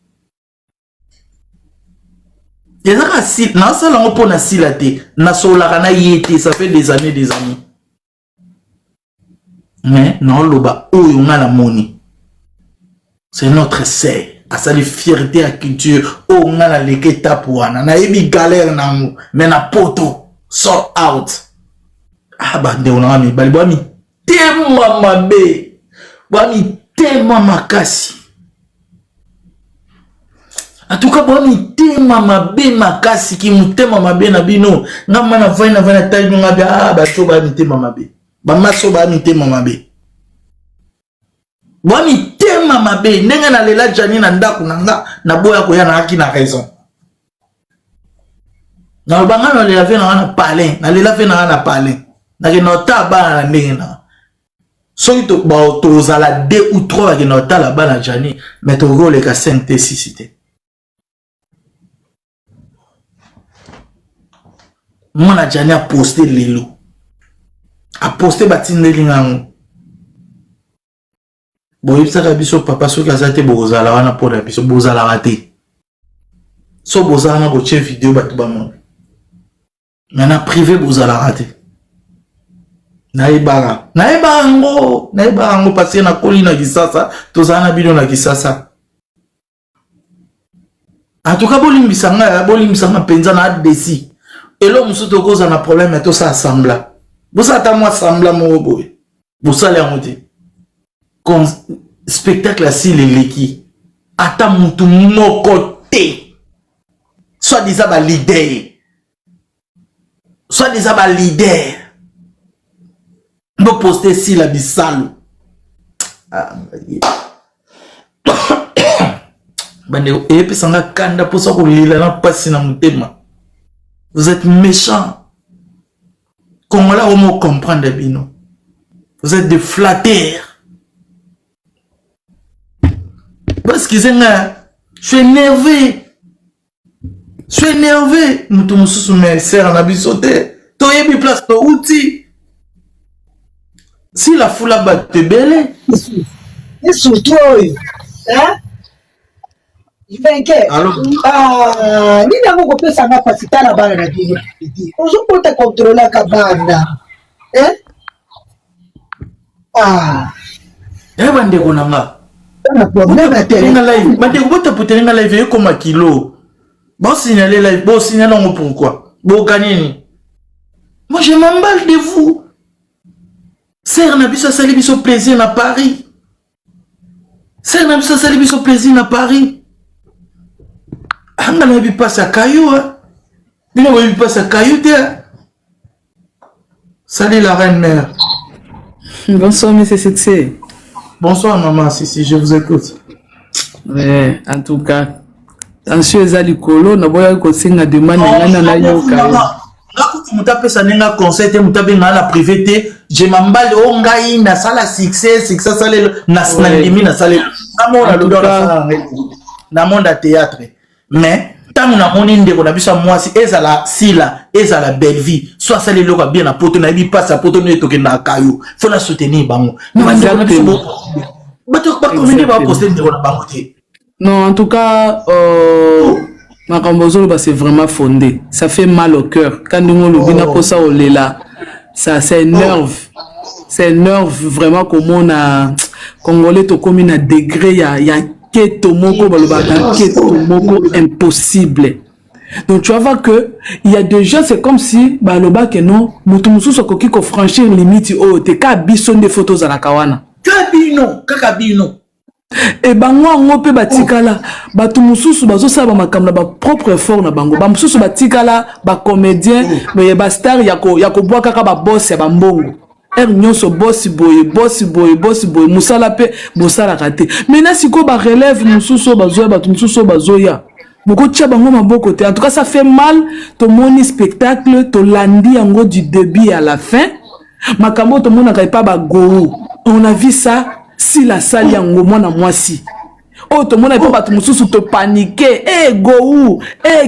ezaka sila na sala ngo pona sila te na solaka na ye te ça fait des années mais non loba oyo nga na moni c'est notre sœur asali fierté à culture o nga na leke tape wana na yebi galère nango mais na poto sort out bande ona mibali bwa mitema mabe bwa mitema makasi en tout cas bwa mitema mabe makasi ki mutema mabe na bino nga mana vaina tayi nga bia bato bwa mitema mabe bamaso bwa mitema mabe bwa mitema mabe ndenge na lela jani na ndako nanga na boya koya na haki na raison na banga na lela fe na palin na lela fe na palin na ke nota ba na ndenge na soki to ba to zala 2 ou 3 ke nota la ba na jani mais to role ka 5 t 6 t mwana jani a posté lelo a posté batindeli ngango boyebisaka biso papa soki aza te bozala wana mpona biso bozalaka te so bozala na botie video bato bamona mais na privé bozalaka te nayebaka yango parce que nakoli na kisasa tozala na bino na kisasa en tout cas bolimbisanga mpenza na adesi elo mosusu tokoza na problème tosa assembla bosala ata mwa assembla moko boye bosala yango te spectacle asile eleki ata mutu moko te soit disant ba leader bo poster si la bisalo bande epesanga kanda posa kolila na pasi na mutema. Vous êtes méchants. Congolais au mot comprendre bino. Vous êtes des flatteurs. Parce que je suis énervé. Nous tous sous mes sœurs na bisoté. Toye bi place to outil. Si la foule a battu belé. Et surtout, hein? Je vais inquiéter. Ni n'avons pas pu savoir parce que t'as la barre à dire. On se peut te contrôler la cabane. Hein? Bande konanga. Bande kobota putelinga live comme un kilo. Bon signaler live, bon signaler pourquoi. Bon gagner. Moi je m'emballe de vous. Sœur Nabiso Salibiso plaisir à Paris. Sœur Nabiso Salibiso plaisir à Paris. Anga nabi passe à Caillou. Bino nabi passe à Caillou. Salut la reine mère. Bonsoir monsieur Setsé. Bonsoir maman Sissi, je vous écoute. Ouais, en tout cas, attention ezali kolo na boya ko singa demande ngana na yo ka. Ngakuti mutape sanenga concert mutape ngana privé te, je m'emballe o ngai na sala succès sale na snandimi na sale. Amona lo na monde à théâtre. Mais tant na moni ndeko na biso mwasi ezala sila ezala belle vie soit sale loka bien na poto na bi passe à poto ne toke na kayo faut la soutenir bango non en tout cas Makambozo c'est vraiment fondé, ça fait mal au cœur quand nous le bina pour ça on est là, ça c'est énerve vraiment comme on a congolais to comme un degré ya keto moko balobaka keto moko impossible. Donc tu vas voir que il y a des gens c'est comme si baloba que non mutumu so koki ko franchir limite oh te ka bison des photos à la kawana kakabino et bango ngope batikala batu mususu bazo saba makamla ba propre effort na bango ba mususu batikala ba comédien mais ba star yako boa kaka ba boss ya ba mbongo nyonso boss boy musala pe bosala kate maintenant siko ba relève mususu bazoya batu mususu bazoya beaucoup tia bango maboko te en tout cas ça fait mal to moni spectacle to landi yango du début à la fin makambo to mona kai pa ba go on a vu ça si la salle yango mona mwasi Oh, tout le monde a pas tout mususu te paniquer. Eh, go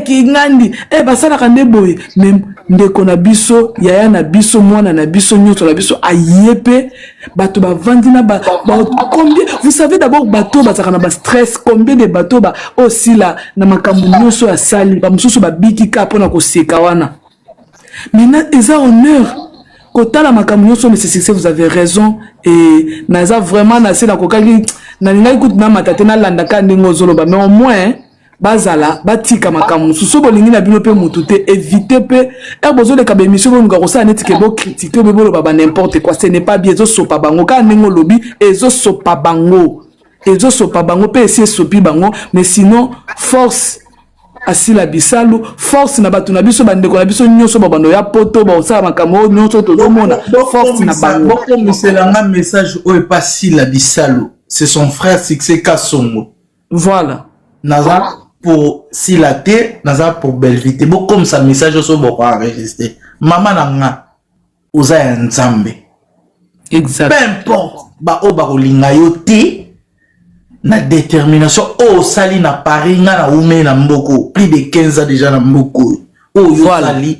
Kingandi. Eh, basala kande boy. Même, ndeko na biso, yaya na biso, mwana na biso, nyoto na biso, ayepe, bato ba vandina, combien, vous savez d'abord, bateau, basakana ba stress, combien de bateaux, aussi là, na makambu nyoso ya sali, ba mususu ba biki kapo na koseka wana. Maintenant, ils ont honneur. Quand la makambu nyoso, mais c'est succès, vous avez raison, et naza vraiment, nasi na kokaki, na ninga ikuti na matate na landaka ndingo zoloba, mais au moins, bazala batika makamu suso bolingi na bino pe mutute éviter pe bozo le kabe mission bonga ko sa neti ke bo critiquer be bolo baba n'importe quoi, ce n'est pas bien zo sopa bango ka ndingo lobi ezo sopa bango pe essayer sopi bango, mais sinon force asila bisalu force na batu na biso bandeko na biso nyoso babando ya poto ba osala makambo nyoso tozomona force na bango boko miselanga message o pas si la bisalu c'est son frère Succès Kasongo, voilà naza pour Silaté, naza pour Belvité. Bon, comme ça, message aussi, bon, enregistré. Maman nanga, oza ya nzambe. Exact. Peu importe, ba o ba kolinga yo te, na détermination, o sali na Paris, na ume na mboko, plus de 15 ans déjà na mboko. O yo sali,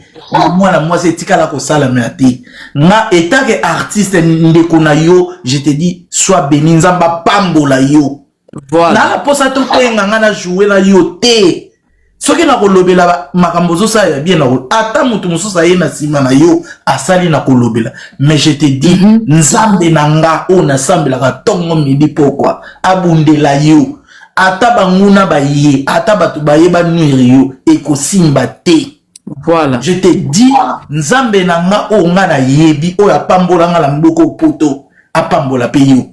moi c'est tika la ko sala me ate. Na état que artiste ndeko na yo, je te dis, sois béni, nzamba pambola yo. Voilà. Na posa to penga na jouer la yo te. Soki na kolobela makambo zo sa ya bien na ata mutu mususa ye na sima na yo asali na kolobela. Mais je te dis nzambe nanga o na sambela ka tongo midi pokwa abundela yo. Ata banguna ba ye, ata batu ba ye ba nuire yo ekosimba te. Voilà. Je te dis nzambe nanga o nga na yebi o ya pambola nga la mboko poto apambola pe yo.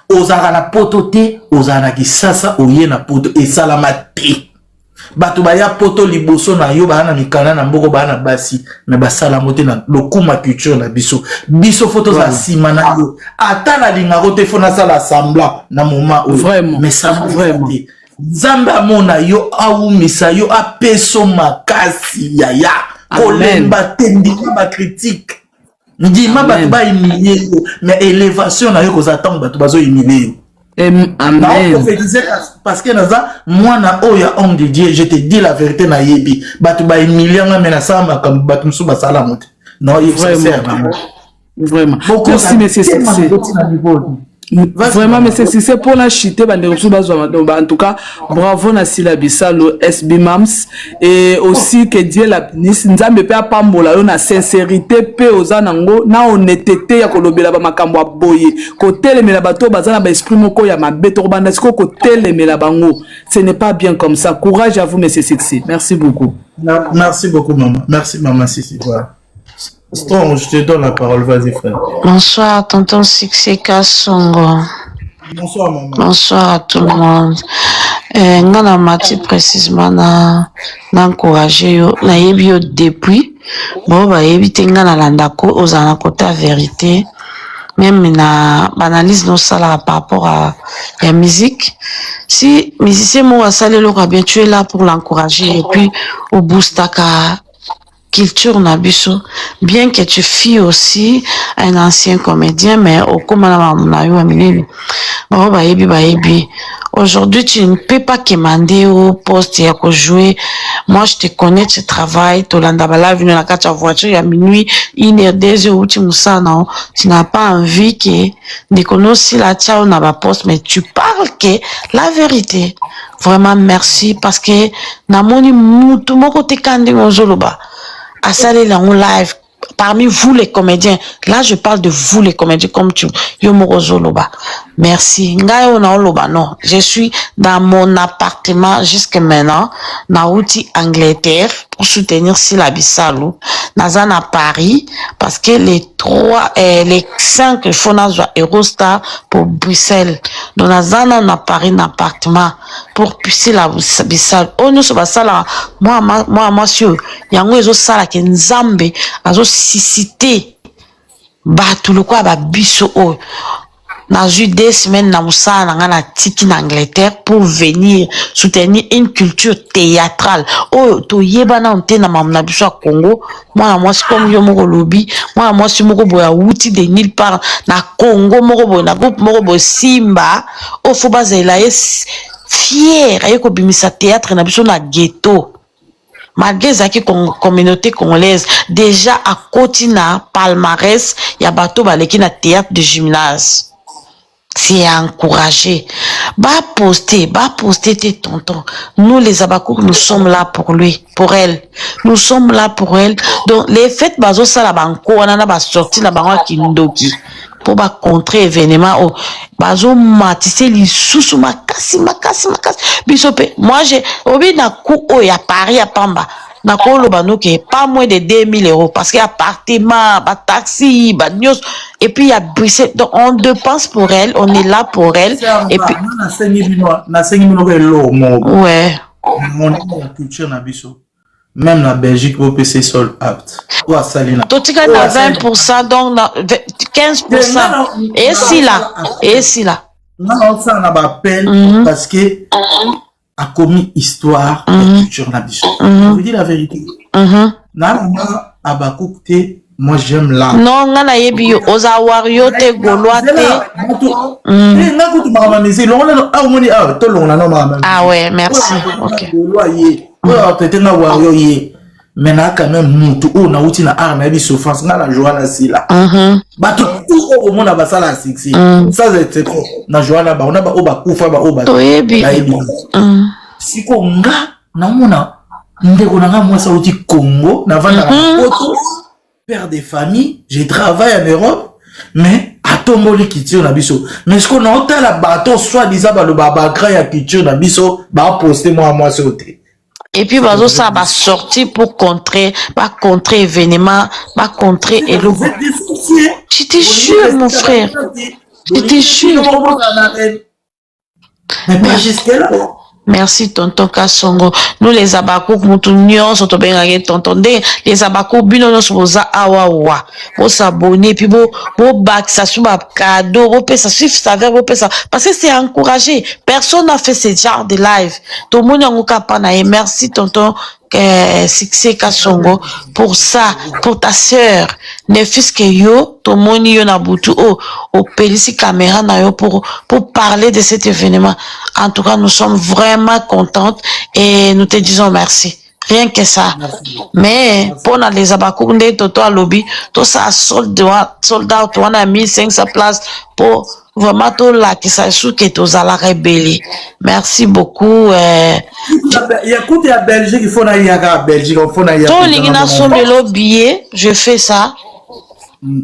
Ozara na poto te, ozara na kisasa oye na poto esalama te. Bato baya poto liboso na yo bana mikana na mboko bana basi me basala mote na lokuma culture na biso. Biso photo za sima na yo. Ata na linga rote fona sala semblant na moment où vraiment mais ça vraiment Zamba mona yo awumisa yo apeso makasi yaya kolemba tendi ba critique. Ndima bato ba humilier mais élévation na yo ko zatang bato bazo humilier. Amen. Parce que naza moi na oya homme de Dieu, je te dis la vérité na yebi bato ba humilier nga mena sama comme bato musu ba sala mote. Non, il faut faire vraiment. Merci monsieur Succès. Vraiment mais c'est pour la chiter en tout cas bravo na Sila Bissalo SB Mams et aussi que Dieu la bénisse nzambe pe apambola yo na sincérité pe ozanango na honnêteté ya kolobela ba makambo aboye ko telemela bato bazana ba esprit moko ya mabeto ko banda siko ko telemela bango. Ce n'est pas bien comme ça. Courage à vous monsieur Succès. Merci beaucoup. Merci beaucoup maman. Merci maman Sissi. Strong, je te donne la parole, vas-y frère. Bonsoir tonton Succès Kasongo. Bonsoir maman. Bonsoir à tout le monde. Ngana mati précisément na encourager yo na yebi yo depuis bon ba yebi tenga na landako ozana kota vérité même na analyse no sala par rapport à la musique. Si musicien mo asale lo bien tu es là pour l'encourager et puis au boostaka culture nabiso, bien que tu fies aussi à un ancien comédien, mais au aujourd'hui, tu ne peux pas commander au poste et à jouer. Moi, je te connais, tu travailles, tu l'as vu dans la voiture, il y a minuit, 1h, 2h, tu n'as pas envie que, de connaître si la tia on a pas poste, mais tu parles que la vérité. Vraiment, merci, parce que, namoni, tout mon côté, quand on zoloba. À saler là en live parmi vous les comédiens, là je parle de vous les comédiens comme tu Yomoro Zoloba. Merci. Non, je suis dans mon appartement jusqu'à maintenant, na outil Angleterre pour soutenir Sila Bissalo, Nazan à Paris parce que les 5 Fonazwa Eurostar pour Bruxelles. Donc Nazan à Paris un appartement pour Sila Bissalo. Oh nous sommes ça moi monsieur, yango ezo sala ke nzambe azo sisité batu lokwa ba biso o. Dans 2 semaines, na musala na tiki en Angleterre pour venir soutenir une culture théâtrale. Oh, to yeba na onte na mamna biso Congo. Moi c'est comme yo moko lobby. Moi c'est moko boya outil de nulle part na Congo moko boya na groupe moko boya Simba. Oh, faut bazela fier aye kobimisa théâtre na biso na ghetto malgré ezalaki communauté congolaise déjà akoti na palmarès ya bato baleki na théâtre de gymnase. C'est encouragé. Poster tes tontons. Nous, les Abakouk, nous sommes là pour lui, pour elle. Nous sommes là pour elle. Donc, les fêtes, bazo ça la banco, on en a sorti la banque qui ndoki. Pour contrer événement, oh, bazo matissé les sous makasi. Bisope, moi, j'ai, obi na kou, oh, ya Paris, ya Pamba. Na kolo bano ke pas moins de 2000 €, parce qu'il y a appartement, taxi, news, et puis il y a Bruxelles. Donc on dépense pour elle, on est là pour elle. Et puis ouais. Mon culture na biso. Même la Belgique au PC Sol Apt. Ou à Salina. Tout à 20%, donc 15%. Et si là. Non, ça on a appel parce que a commis histoire et culture na biso. Je vous dis la vérité. Na Abakouk te, moi j'aime l'art. Non, ngana yebi yo ozawario te goloa te. Ah ouais, merci. OK. Mais na quand même mutu o na uti na art na bi souffrance na la joie na sila. Ba tout au monde na basala sexy. Ça c'est trop. Na joie na ba on a ba o ba kufa ba o ba. Siko nga na mona ndeko na nga moi ça uti Congo na vanda na poto père de famille, je travaille en Europe mais atomboli kitio na biso. Mais ce qu'on a autant la bateau soit disant ba le baba ya kitio na biso ba poster moi sauter. Et puis, bazo ça va sortir pour contrer événement, va contrer et le. Je te jure, mon frère. Je te jure. Mais pas jusque-là. Merci, tonton Kassongo. Nous, les Abakouk, nous sommes bien tonton. Les Abakouk, nous sommes awa. Vous s'abonner, puis vous bac, ça sur ma cadeau, vous payez ça, suivre ça, vous payez ça. Parce que c'est encouragé. Personne n'a fait ce genre de live. Tout le monde a un capana. Et merci, tonton Succès Kassongo, pour ça, pour ta sœur. Ne fût-ce que yo, tout le monde y a boutu, au pélici caméra na yo pour parler de cet événement. En tout cas, nous sommes vraiment contentes et nous te disons merci. Rien que ça. Mais, pour les Abakouk, toto à lobby, tout ça, soldat, on a 1500 places pour vraiment tout là, qui s'assure que tous à la rébellion. Merci beaucoup. Il y a côté à Belgique, il faut aller à Belgique, il faut aller à Tout le billet, je fais ça.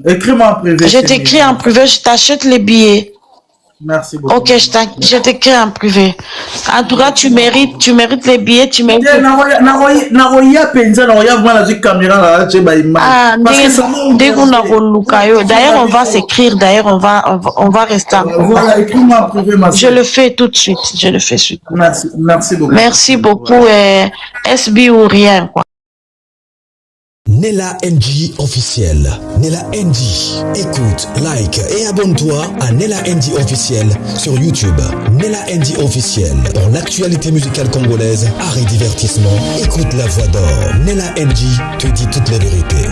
Écris-moi en privé. Je t'écris en privé, je t'achète les billets. Merci beaucoup. Ok, je t'écris en privé. En tout cas, tu mérites les billets, tu mérites. D'ailleurs, on va s'écrire, d'ailleurs, on va rester. Voilà, écris-moi en privé, ma soeur. Je le fais tout de suite, Merci beaucoup. Merci beaucoup, SB ou rien, quoi. Nella NG officiel. Nella NG. Écoute, like et abonne-toi à Nella NG officiel sur YouTube. Nella NG officiel. Pour l'actualité musicale congolaise, art et divertissement, écoute la voix d'or. Nella NG te dit toutes les vérités.